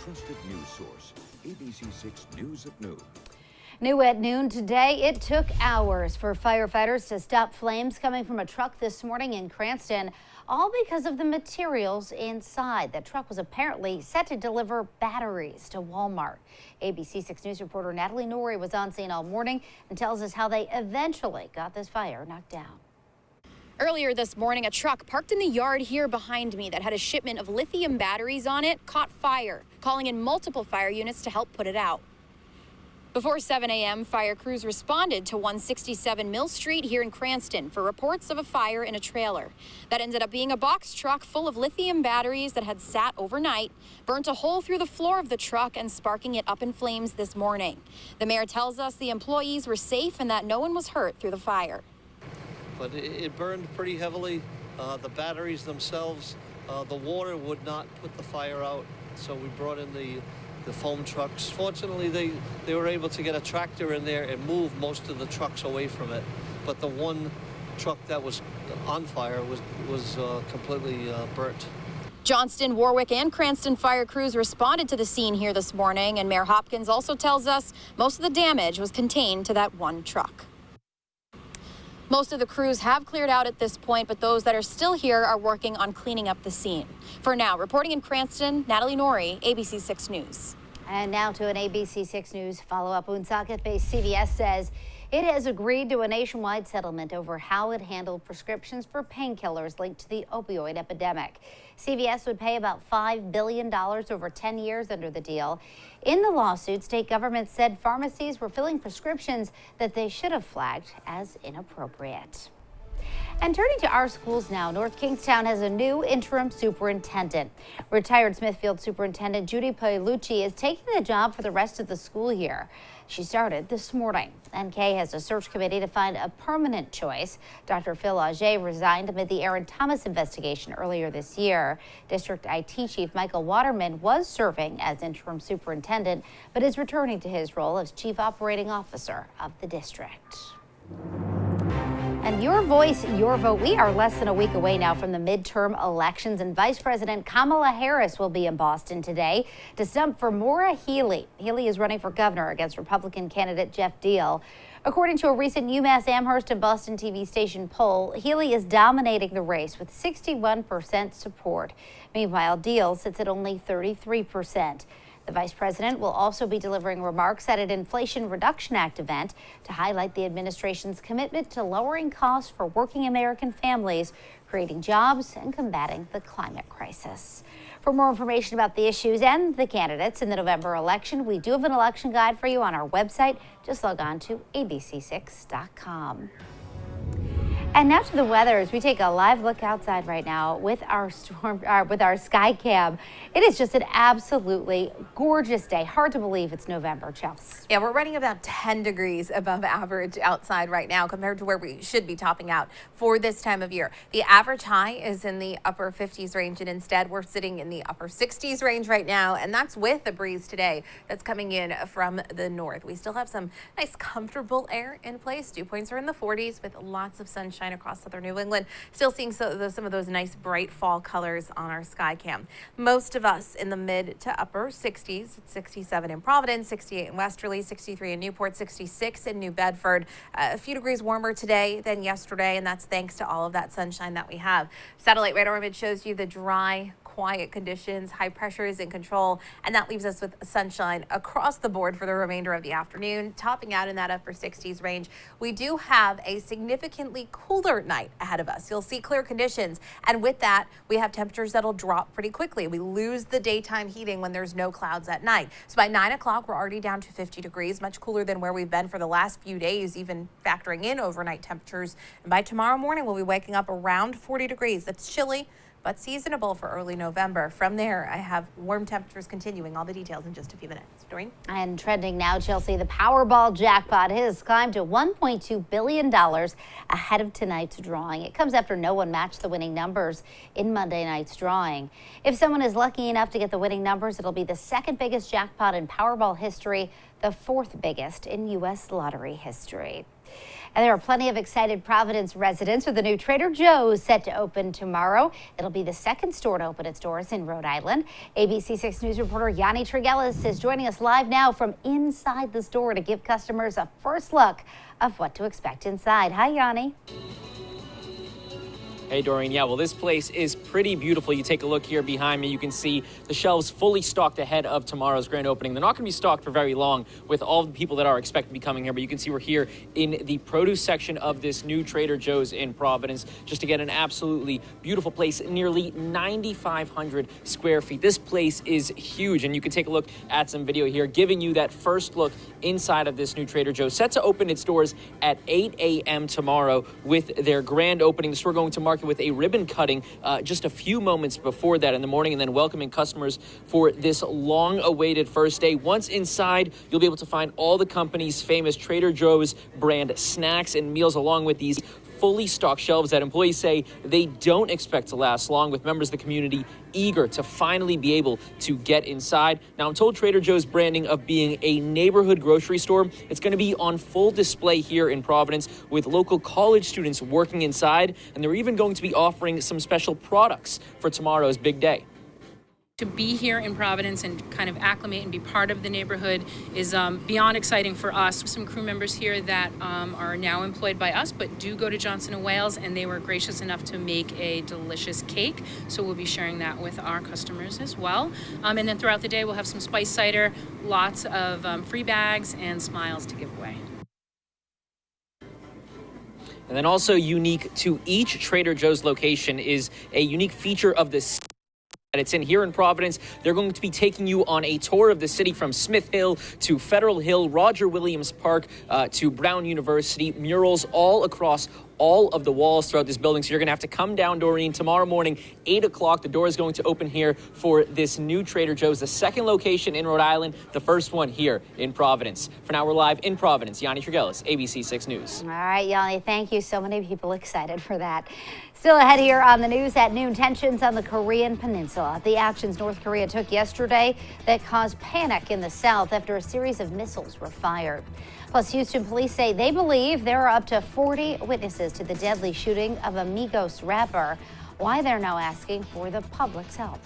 trusted news source, ABC6 News at Noon. New at noon today, it took hours for firefighters to stop flames coming from a truck this morning in Cranston, all because of the materials inside. The truck was apparently set to deliver batteries to Walmart. ABC6 News reporter Natalie Norrie was on scene all morning and tells us how they eventually got this fire knocked down. Earlier this morning, a truck parked in the yard here behind me that had a shipment of lithium batteries on it caught fire, calling in multiple fire units to help put it out. Before 7 a.m., fire crews responded to 167 Mill Street here in Cranston for reports of a fire in a trailer. That ended up being a box truck full of lithium batteries that had sat overnight, burnt a hole through the floor of the truck and sparking it up in flames this morning. The mayor tells us the employees were safe and that no one was hurt through the fire. But it burned pretty heavily. The batteries themselves, the water would not put the fire out, so we brought in the foam trucks. Fortunately, they were able to get a tractor in there and move most of the trucks away from it. But the one truck that was on fire was completely burnt. Johnston, Warwick, and Cranston fire crews responded to the scene here this morning, and Mayor Hopkins also tells us most of the damage was contained to that one truck. Most of the crews have cleared out at this point, but those that are still here are working on cleaning up the scene. For now, reporting in Cranston, Natalie Norrie, ABC6 News. And now to an ABC6 News follow-up. Woonsocket-based CVS says it has agreed to a nationwide settlement over how it handled prescriptions for painkillers linked to the opioid epidemic. CVS would pay about $5 billion over 10 years under the deal. In the lawsuit, state governments said pharmacies were filling prescriptions that they should have flagged as inappropriate. And turning to our schools now, North Kingstown has a new interim superintendent. Retired Smithfield Superintendent Judy Paolucci is taking the job for the rest of the school year. She started this morning. NK has a search committee to find a permanent choice. Dr. Phil Auger resigned amid the Aaron Thomas investigation earlier this year. District IT Chief Michael Waterman was serving as interim superintendent, but is returning to his role as Chief Operating Officer of the district. And your voice, your vote. We are less than a week away now from the midterm elections, and Vice President Kamala Harris will be in Boston today to stump for Maura Healey. Healey is running for governor against Republican candidate Jeff Deal. According to a recent UMass Amherst and Boston TV station poll, Healey is dominating the race with 61% support. Meanwhile, Deal sits at only 33%. The vice president will also be delivering remarks at an Inflation Reduction Act event to highlight the administration's commitment to lowering costs for working American families, creating jobs, and combating the climate crisis. For more information about the issues and the candidates in the November election, we do have an election guide for you on our website. Just log on to abc6.com. And now to the weather as we take a live look outside right now with our sky cam. It is just an absolutely gorgeous day. Hard to believe it's November, Chelsea. Yeah, we're running about 10 degrees above average outside right now compared to where we should be topping out for this time of year. The average high is in the upper 50s range, and instead we're sitting in the upper 60s range right now, and that's with a breeze today that's coming in from the north. We still have some nice comfortable air in place. Dew points are in the 40s with lots of sunshine across southern New England. Still seeing some of those nice bright fall colors on our sky cam. Most of us in the mid to upper 60s. It's 67 in Providence, 68 in Westerly, 63 in Newport, 66 in New Bedford. A few degrees warmer today than yesterday, and that's thanks to all of that sunshine that we have. Satellite radar image shows you the dry, quiet conditions. High pressure is in control, and that leaves us with sunshine across the board for the remainder of the afternoon, topping out in that upper 60s range. We do have a significantly cooler night ahead of us. You'll see clear conditions, and with that, we have temperatures that'll drop pretty quickly. We lose the daytime heating when there's no clouds at night. So by 9 o'clock, we're already down to 50 degrees, much cooler than where we've been for the last few days, even factoring in overnight temperatures. And by tomorrow morning, we'll be waking up around 40 degrees. That's chilly, but seasonable for early November. From there, I have warm temperatures continuing. All the details in just a few minutes. Doreen? And trending now, Chelsea, the Powerball jackpot has climbed to $1.2 billion ahead of tonight's drawing. It comes after no one matched the winning numbers in Monday night's drawing. If someone is lucky enough to get the winning numbers, it'll be the second biggest jackpot in Powerball history, the fourth biggest in U.S. lottery history. And there are plenty of excited Providence residents with the new Trader Joe's set to open tomorrow. It'll be the second store to open its doors in Rhode Island. ABC6 News reporter Yanni Trigelis is joining us live now from inside the store to give customers a first look of what to expect inside. Hi, Yanni. Hey, Doreen. Yeah, well, this place is pretty beautiful. You take a look here behind me. You can see the shelves fully stocked ahead of tomorrow's grand opening. They're not going to be stocked for very long with all the people that are expected to be coming here. But you can see we're here in the produce section of this new Trader Joe's in Providence, just to get an absolutely beautiful place, nearly 9,500 square feet. This place is huge, and you can take a look at some video here, giving you that first look inside of this new Trader Joe's, set to open its doors at 8 a.m. tomorrow with their grand opening. The store going to market with a ribbon cutting just a few moments before that in the morning, and then welcoming customers for this long-awaited first day. Once inside, you'll be able to find all the company's famous Trader Joe's brand snacks and meals, along with these fully stocked shelves that employees say they don't expect to last long, with members of the community eager to finally be able to get inside. Now, I'm told Trader Joe's branding of being a neighborhood grocery store, it's going to be on full display here in Providence, with local college students working inside, and they're even going to be offering some special products for tomorrow's big day. To be here in Providence and kind of acclimate and be part of the neighborhood is beyond exciting for us. Some crew members here that are now employed by us, but do go to Johnson & Wales, and they were gracious enough to make a delicious cake. So we'll be sharing that with our customers as well. And then throughout the day, we'll have some spice cider, lots of free bags and smiles to give away. And then also unique to each Trader Joe's location is a unique feature of this that it's in here in Providence. They're going to be taking you on a tour of the city from Smith Hill to Federal Hill, Roger Williams Park to Brown University. Murals all across all of the walls throughout this building. So you're going to have to come down, Doreen, tomorrow morning, 8 o'clock. The door is going to open here for this new Trader Joe's, the second location in Rhode Island, the first one here in Providence. For now, we're live in Providence. Yanni Trigelis, ABC6 News. All right, Yanni, thank you. So many people excited for that. Still ahead here on the news at noon, tensions on the Korean Peninsula. The actions North Korea took yesterday that caused panic in the south after a series of missiles were fired. Plus, Houston police say they believe there are up to 40 witnesses to the deadly shooting of a Migos rapper. Why they're now asking for the public's help.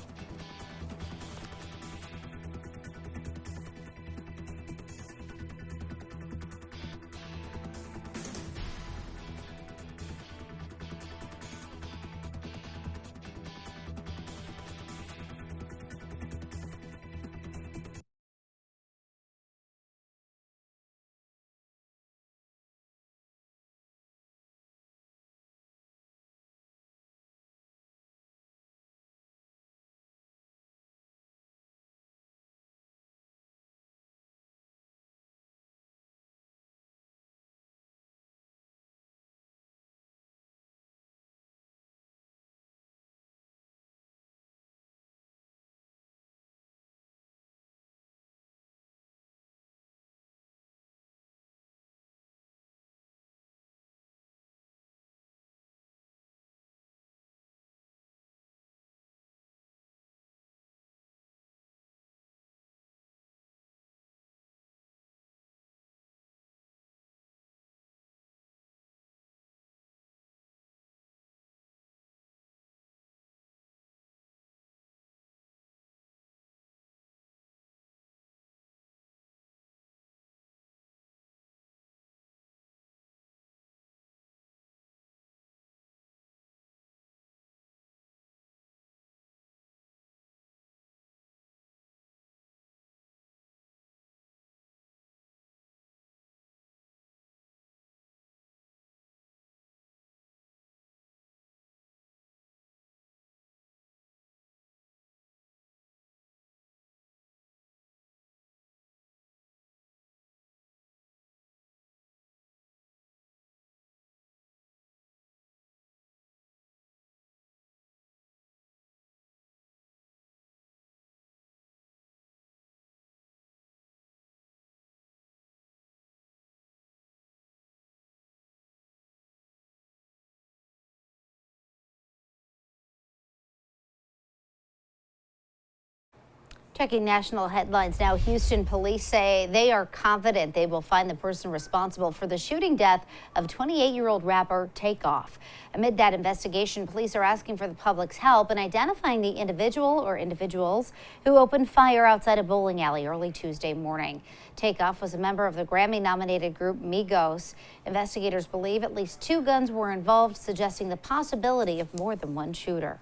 Checking national headlines now, Houston police say they are confident they will find the person responsible for the shooting death of 28-year-old rapper Takeoff. Amid that investigation, police are asking for the public's help in identifying the individual or individuals who opened fire outside a bowling alley early Tuesday morning. Takeoff was a member of the Grammy-nominated group Migos. Investigators believe at least 2 guns were involved, suggesting the possibility of more than one shooter.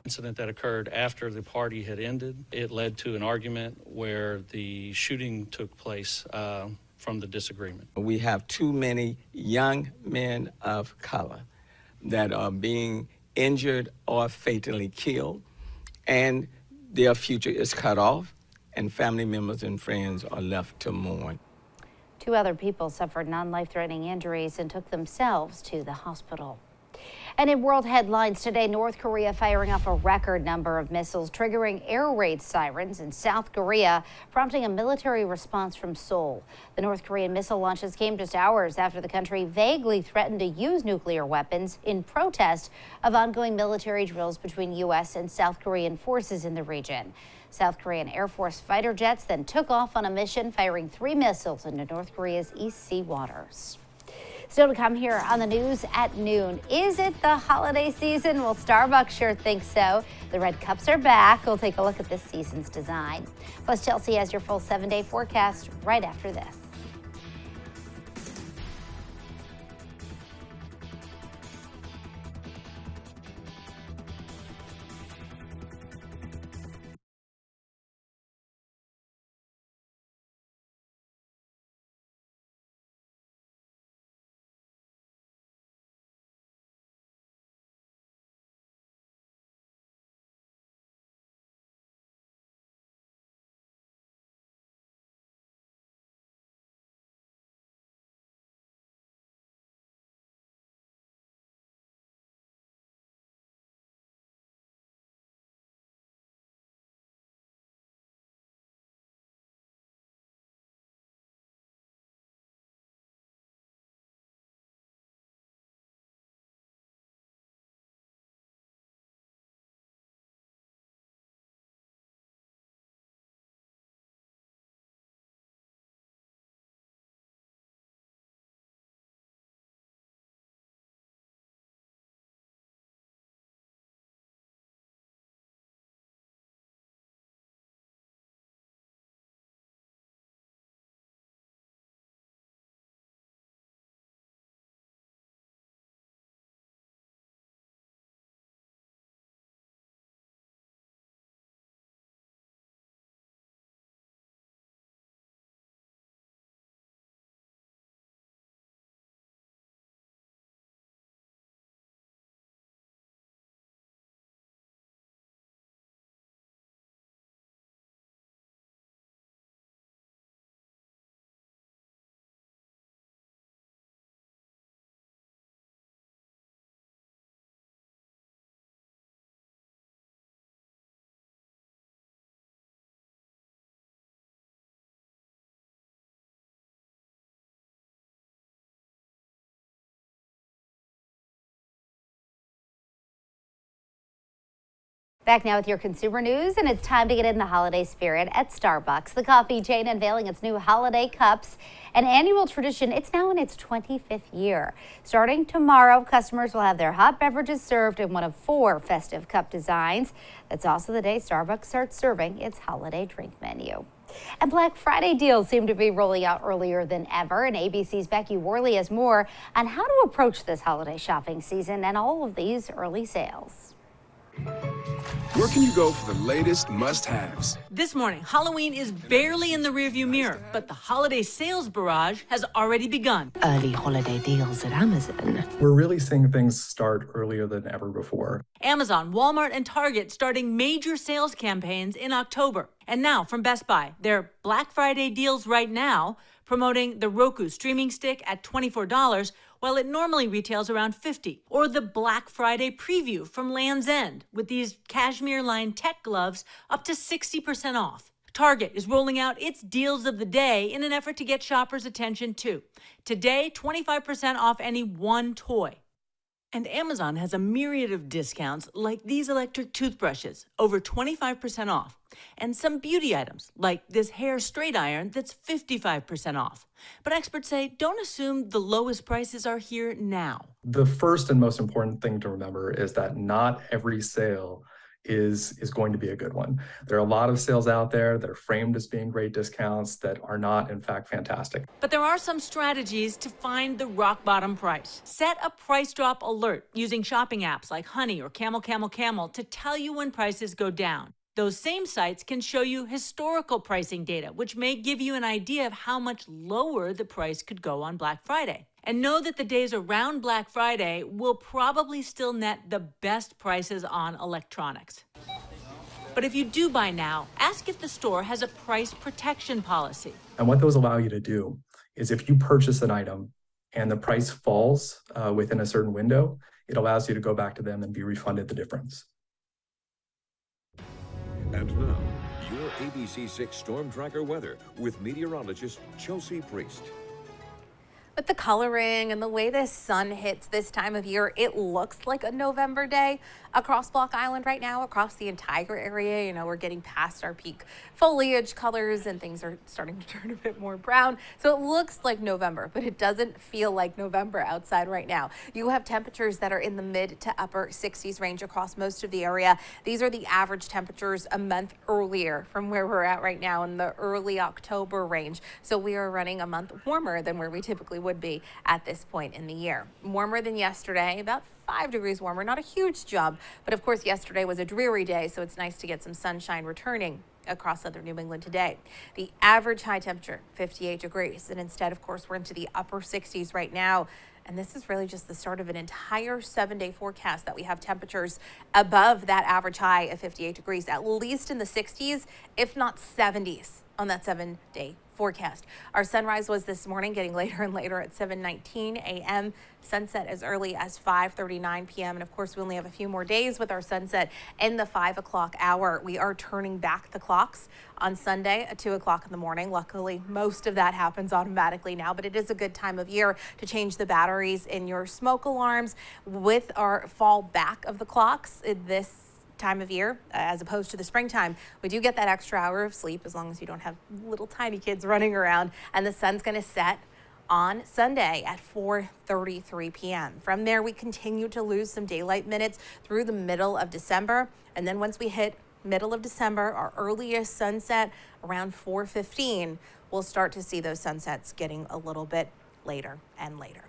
Incident that occurred after the party had ended. It led to an argument where the shooting took place from the disagreement. We have too many young men of color that are being injured or fatally killed, and their future is cut off, and family members and friends are left to mourn. 2 other people suffered non-life-threatening injuries and took themselves to the hospital. And in world headlines today, North Korea firing off a record number of missiles, triggering air raid sirens in South Korea, prompting a military response from Seoul. The North Korean missile launches came just hours after the country vaguely threatened to use nuclear weapons in protest of ongoing military drills between U.S. and South Korean forces in the region. South Korean Air Force fighter jets then took off on a mission, firing 3 missiles into North Korea's East Sea waters. Still to come here on the news at noon. Is it the holiday season? Well, Starbucks sure thinks so. The red cups are back. We'll take a look at this season's design. Plus, Chelsea has your full 7-day forecast right after this. Back now with your consumer news, and it's time to get in the holiday spirit at Starbucks. The coffee chain unveiling its new holiday cups, an annual tradition. It's now in its 25th year. Starting tomorrow, customers will have their hot beverages served in one of 4 festive cup designs. That's also the day Starbucks starts serving its holiday drink menu. And Black Friday deals seem to be rolling out earlier than ever, and ABC's Becky Worley has more on how to approach this holiday shopping season and all of these early sales. Where can you go for the latest must-haves? This morning, Halloween is barely in the rearview mirror, but the holiday sales barrage has already begun. Early holiday deals at Amazon. We're really seeing things start earlier than ever before. Amazon, Walmart, and Target starting major sales campaigns in October. And now from Best Buy, their Black Friday deals right now, promoting the Roku streaming stick at $24, while it normally retails around $50. Or the Black Friday preview from Land's End, with these cashmere-lined tech gloves up to 60% off. Target is rolling out its deals of the day in an effort to get shoppers' attention too. Today, 25% off any one toy. And Amazon has a myriad of discounts like these electric toothbrushes, over 25% off. And some beauty items like this hair straight iron that's 55% off. But experts say don't assume the lowest prices are here now. The first and most important thing to remember is that not every sale is going to be a good one. There are a lot of sales out there that are framed as being great discounts that are not, in fact, fantastic. But there are some strategies to find the rock bottom price. Set a price drop alert using shopping apps like Honey or Camel to tell you when prices go down. Those same sites can show you historical pricing data, which may give you an idea of how much lower the price could go on Black Friday. And know that the days around Black Friday will probably still net the best prices on electronics. But if you do buy now, ask if the store has a price protection policy. And what those allow you to do is if you purchase an item and the price falls within a certain window, it allows you to go back to them and be refunded the difference. And now, your ABC6 Storm Tracker weather with meteorologist Chelsea Priest. With the coloring and the way the sun hits this time of year, it looks like a November day across Block Island right now, across the entire area. You know, we're getting past our peak foliage colors and things are starting to turn a bit more brown. So it looks like November, but it doesn't feel like November outside right now. You have temperatures that are in the mid to upper 60s range across most of the area. These are the average temperatures a month earlier from where we're at right now in the early October range. So we are running a month warmer than where we typically would be at this point in the year. Warmer than yesterday, about 5 degrees warmer, not a huge jump, but of course yesterday was a dreary day, so it's nice to get some sunshine returning across southern New England today. The average high temperature, 58 degrees, and instead, of course, we're into the upper 60s right now. And this is really just the start of an entire 7-day forecast that we have temperatures above that average high of 58 degrees, at least in the 60s, if not 70s on that 7-day forecast. Our sunrise was this morning, getting later and later at 7:19 a.m. Sunset as early as 5:39 p.m. And of course, we only have a few more days with our sunset in the 5 o'clock hour. We are turning back the clocks on Sunday at 2 o'clock in the morning. Luckily, most of that happens automatically now, but it is a good time of year to change the batteries in your smoke alarms. With our fall back of the clocks this time of year, as opposed to the springtime, we do get that extra hour of sleep as long as you don't have little tiny kids running around, and the sun's going to set on Sunday at 4:33 p.m. From there, we continue to lose some daylight minutes through the middle of December, and then once we hit middle of December, our earliest sunset around 4:15, we'll start to see those sunsets getting a little bit later and later.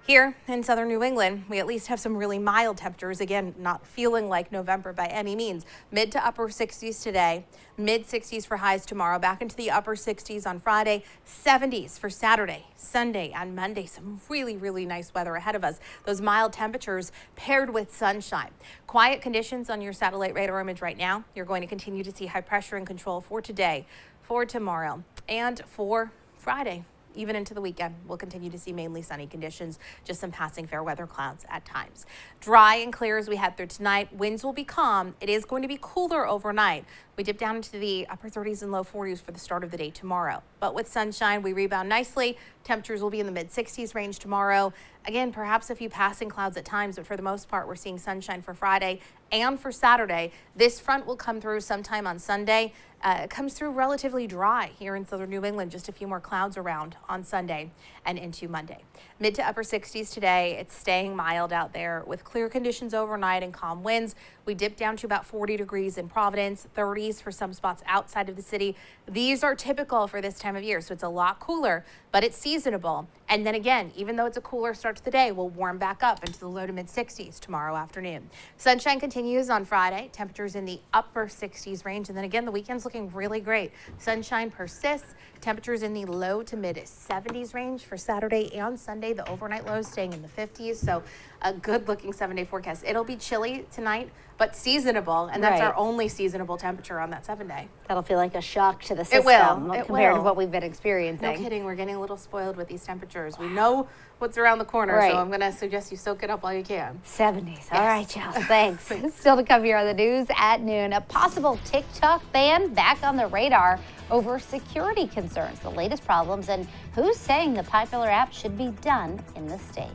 Here in southern New England, we at least have some really mild temperatures. Again, not feeling like November by any means. Mid to upper 60s today, mid 60s for highs tomorrow, back into the upper 60s on Friday, 70s for Saturday, Sunday, and Monday. Some really, really nice weather ahead of us. Those mild temperatures paired with sunshine. Quiet conditions on your satellite radar image right now. You're going to continue to see high pressure and control for today, for tomorrow, and for Friday. Even into the weekend, we'll continue to see mainly sunny conditions, just some passing fair weather clouds at times. Dry and clear as we head through tonight. Winds will be calm. It is going to be cooler overnight. We dip down into the upper 30s and low 40s for the start of the day tomorrow. But with sunshine, we rebound nicely. Temperatures will be in the mid 60s range tomorrow. Again, perhaps a few passing clouds at times, but for the most part, we're seeing sunshine for Friday and for Saturday. This front will come through sometime on Sunday. It comes through relatively dry here in southern New England, just a few more clouds around on Sunday and into Monday. Mid to upper 60s today. It's staying mild out there with clear conditions overnight and calm winds. We dip down to about 40 degrees in Providence, 30s for some spots outside of the city. These are typical for this time of year, so it's a lot cooler, but it's seasonable. And then again, even though it's a cooler start to the day, we'll warm back up into the low to mid 60s tomorrow afternoon. Sunshine continues on Friday, temperatures in the upper 60s range. And then again, the weekend's looking really great. Sunshine persists, temperatures in the low to mid 70s range for Saturday and Sunday. The overnight lows staying in the 50s. So a good looking 7-day forecast. It'll be chilly tonight, but seasonable. And that's our only seasonable temperature on that 7-day. That'll feel like a shock to the system compared to what we've been experiencing. No kidding. We're getting a little spoiled with these temperatures. We know what's around the corner, so I'm going to suggest you soak it up while you can. 70s. Yes. All right, Chelsea. Thanks. Still to come here on the news at noon. A possible TikTok ban back on the radar over security concerns, the latest problems, and who's saying the popular app should be done in the States.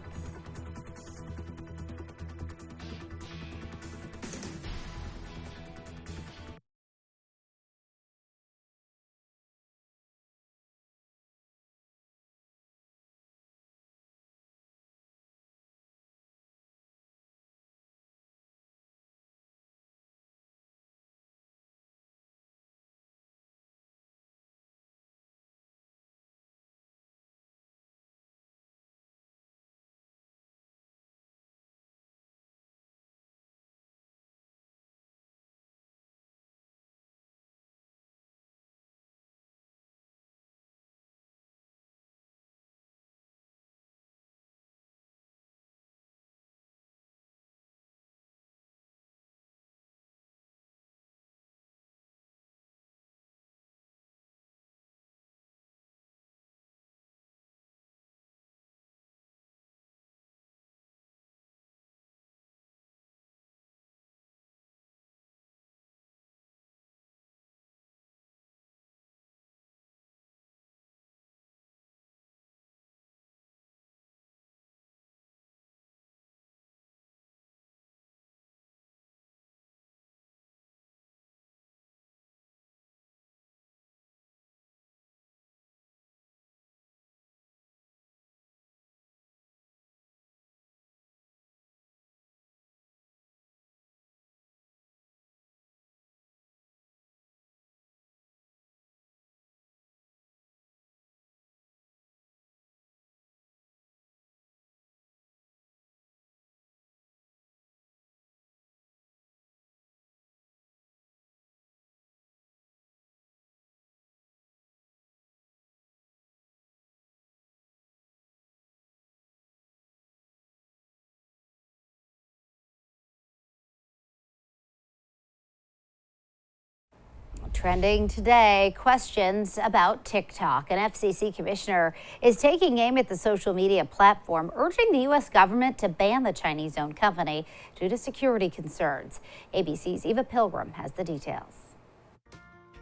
Trending today, questions about TikTok. An FCC commissioner is taking aim at the social media platform, urging the U.S. government to ban the Chinese-owned company due to security concerns. ABC's Eva Pilgrim has the details.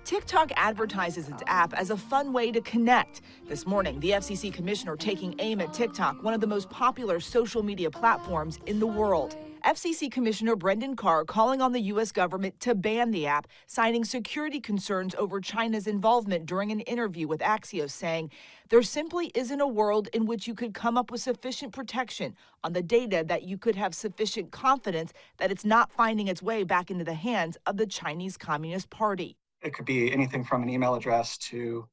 TikTok advertises its app as a fun way to connect. This morning, the FCC commissioner taking aim at TikTok, one of the most popular social media platforms in the world. FCC Commissioner Brendan Carr calling on the U.S. government to ban the app, citing security concerns over China's involvement during an interview with Axios, saying there simply isn't a world in which you could come up with sufficient protection on the data that you could have sufficient confidence that it's not finding its way back into the hands of the Chinese Communist Party. It could be anything from an email address to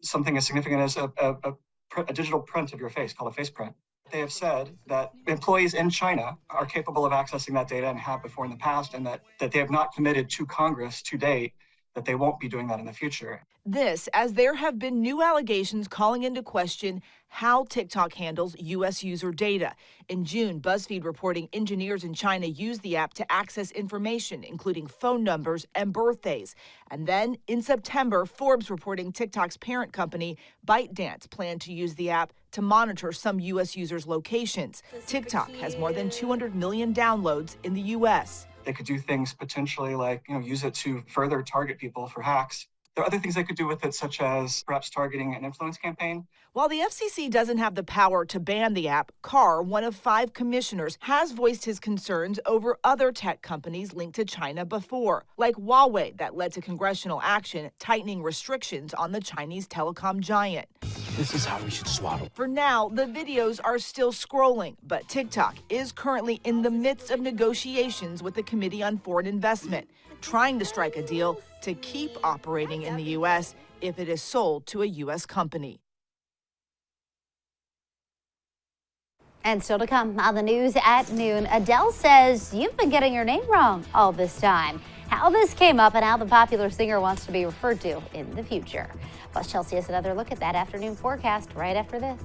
something as significant as a digital print of your face, called a face print. They have said that employees in China are capable of accessing that data and have before in the past, and that they have not committed to Congress to date that they won't be doing that in the future. This, as there have been new allegations calling into question how TikTok handles U.S. user data. In June, BuzzFeed reporting engineers in China used the app to access information, including phone numbers and birthdays. And then in September, Forbes reporting TikTok's parent company, ByteDance, planned to use the app to monitor some U.S. users' locations. TikTok has more than 200 million downloads in the U.S. They could do things potentially like, use it to further target people for hacks. There are other things they could do with it, such as perhaps targeting an influence campaign. While the FCC doesn't have the power to ban the app, Carr, one of 5 commissioners, has voiced his concerns over other tech companies linked to China before, like Huawei, that led to congressional action tightening restrictions on the Chinese telecom giant. This is how we should swaddle. For now, the videos are still scrolling, but TikTok is currently in the midst of negotiations with the Committee on Foreign Investment, trying to strike a deal to keep operating in the U.S. if it is sold to a U.S. company. And still to come on the news at noon, Adele says you've been getting your name wrong all this time. How this came up and how the popular singer wants to be referred to in the future. Plus, Chelsea has another look at that afternoon forecast right after this.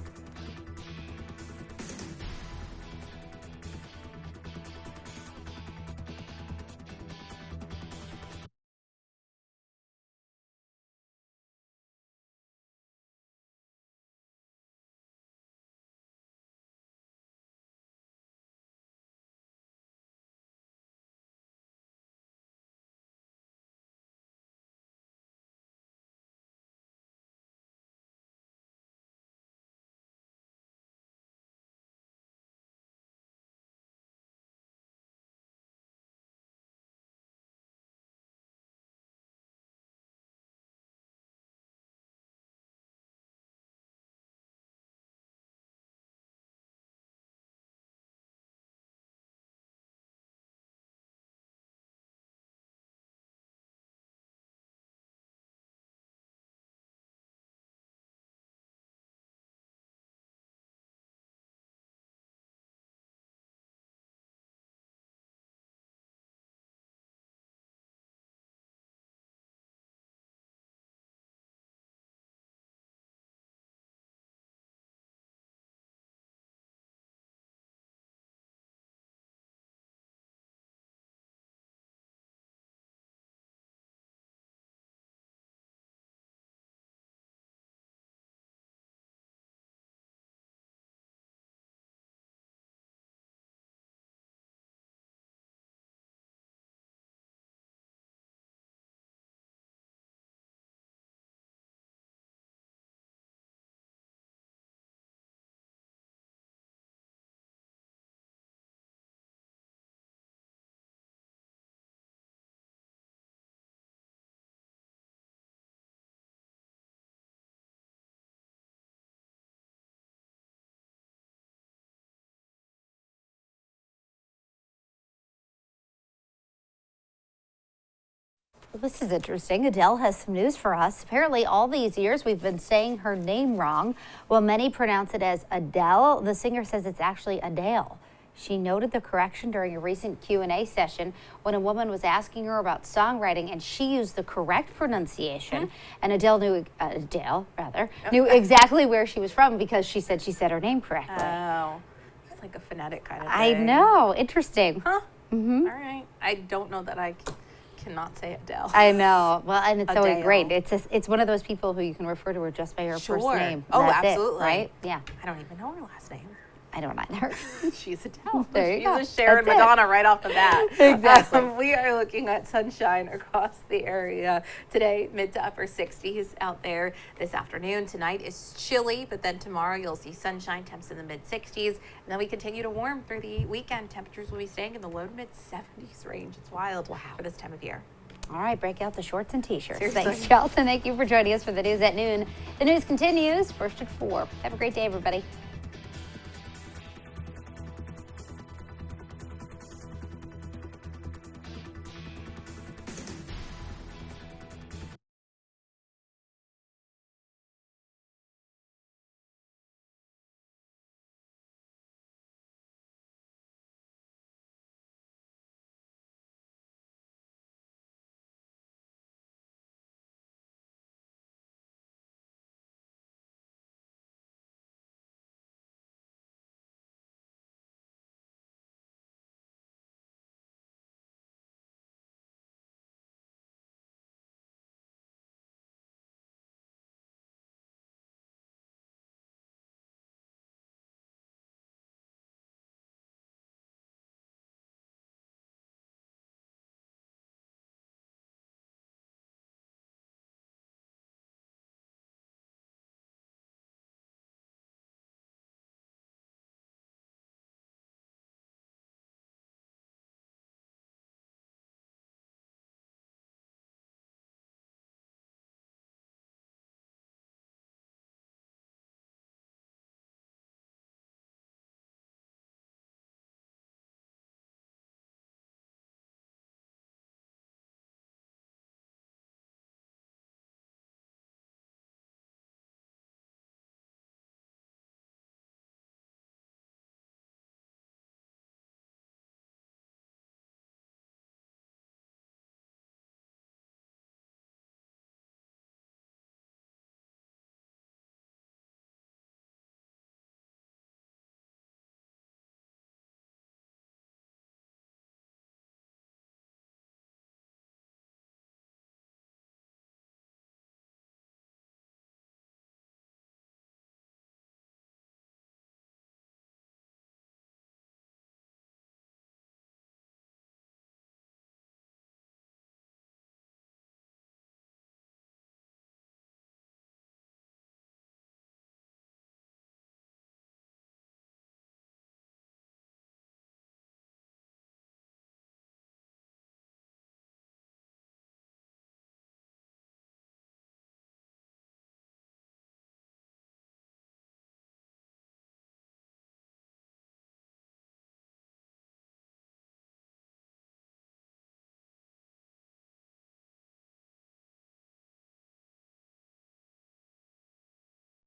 Well, this is interesting. Adele has some news for us. Apparently, all these years we've been saying her name wrong. While many pronounce it as Adele, the singer says it's actually Adele. She noted the correction during a recent Q&A session when a woman was asking her about songwriting, and she used the correct pronunciation. And Adele knew exactly where she was from because she said her name correctly. Oh, it's like a phonetic kind of thing. I know. Interesting. Huh? Mm-hmm. All right. I don't know that I cannot say Adele. I know. Well, and it's so Adele. great. It's one of those people who you can refer to her just by her first name. Oh, That's absolutely. it, right? Yeah. I don't even know her last name. I don't either. She's Adele. There you go. She's a Sharon That's it. Madonna right off the bat. Exactly. We are looking at sunshine across the area today, mid to upper 60s out there this afternoon. Tonight is chilly, but then tomorrow you'll see sunshine, temps in the mid 60s. And then we continue to warm through the weekend. Temperatures will be staying in the low to mid 70s range. It's wild for this time of year. All right, break out the shorts and t-shirts. Seriously. Thanks, Chelsea. Thank you for joining us for the news at noon. The news continues first at 4. Have a great day, everybody.